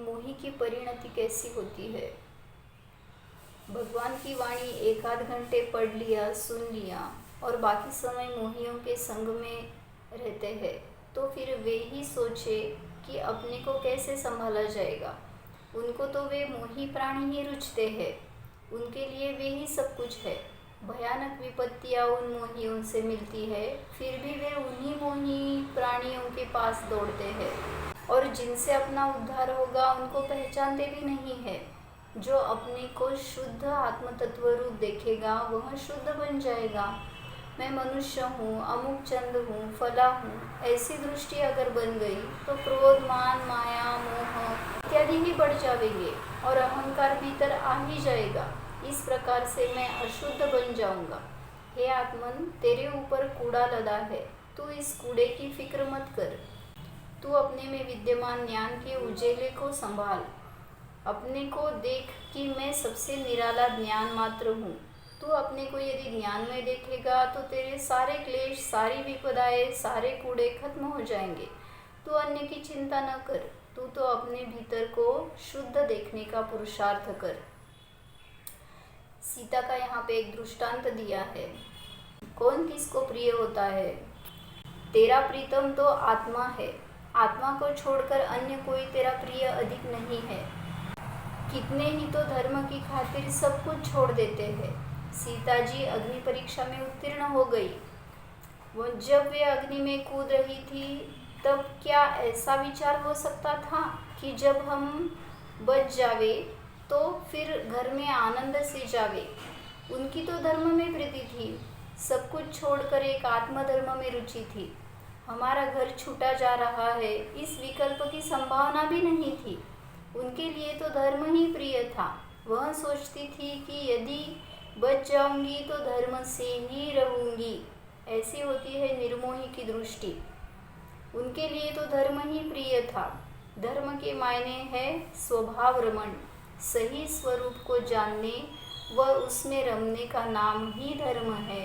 मोही की परिणति कैसी होती है। भगवान की वाणी एक आध घंटे पढ़ लिया, सुन लिया और बाकी समय मोहियों के संग में रहते हैं, तो फिर वे ही सोचे कि अपने को कैसे संभाला जाएगा। उनको तो वे मोही प्राणी ही रुचते हैं, उनके लिए वे ही सब कुछ है। भयानक विपत्तियां उन मोहियों से मिलती है, फिर भी वे उन्हीं मोही प्राणियों के पास दौड़ते हैं और जिनसे अपना उद्धार होगा उनको पहचानते भी नहीं है। जो अपने को शुद्ध आत्म तत्व रूप देखेगा वह शुद्ध बन जाएगा। मैं मनुष्य हूँ, अमुक चंद हूँ, फला हूँ, ऐसी दृष्टि अगर बन गई तो क्रोध, मान, माया, मोह इत्यादि ही बढ़ जाएंगे और अहंकार भीतर आ ही जाएगा। इस प्रकार से मैं अशुद्ध बन जाऊंगा। हे आत्मन, तेरे ऊपर कूड़ा लदा है, तू इस कूड़े की फिक्र मत कर। तू अपने में विद्यमान ज्ञान के उजेले को संभाल। अपने को देख कि मैं सबसे निराला ज्ञान मात्र हूँ। तू अपने को यदि ज्ञान में देखेगा तो तेरे सारे क्लेश, सारी विपदाएं, सारे कूड़े खत्म हो जाएंगे। तू अन्य की चिंता न कर, तू तो अपने भीतर को शुद्ध देखने का पुरुषार्थ कर। सीता का यहाँ पे एक दृष्टांत दिया है। कौन किसको प्रिय होता है? तेरा प्रीतम तो आत्मा है। आत्मा को छोड़कर अन्य कोई तेरा प्रिय अधिक नहीं है। कितने ही तो धर्म की खातिर सब कुछ छोड़ देते हैं। सीता जी अग्नि परीक्षा में उत्तीर्ण हो गई। वो जब वे अग्नि में कूद रही थी तब क्या ऐसा विचार हो सकता था कि जब हम बच जावे तो फिर घर में आनंद से जावे। उनकी तो धर्म में प्रीति थी, सब कुछ छोड़कर एक आत्मधर्म में रुचि थी। हमारा घर छूटा जा रहा है, इस विकल्प की संभावना भी नहीं थी। उनके लिए तो धर्म ही प्रिय था। वह सोचती थी कि यदि बच जाऊंगी तो धर्म से ही रहूंगी। ऐसी होती है निर्मोही की दृष्टि। उनके लिए तो धर्म ही प्रिय था। धर्म के मायने है स्वभाव रमण, सही स्वरूप को जानने व उसमें रमने का नाम ही धर्म है।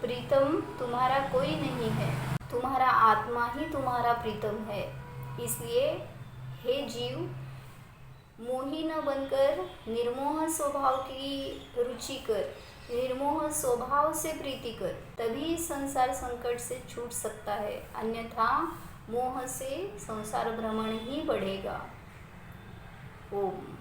प्रीतम तुम्हारा कोई नहीं है, तुम्हारा आत्मा ही तुम्हारा प्रीतम है। इसलिए हे जीव, मोही न बनकर निर्मोह स्वभाव की रुचि कर, निर्मोह स्वभाव से प्रीति कर, तभी संसार संकट से छूट सकता है। अन्यथा मोह से संसार भ्रमण ही बढ़ेगा। ओम।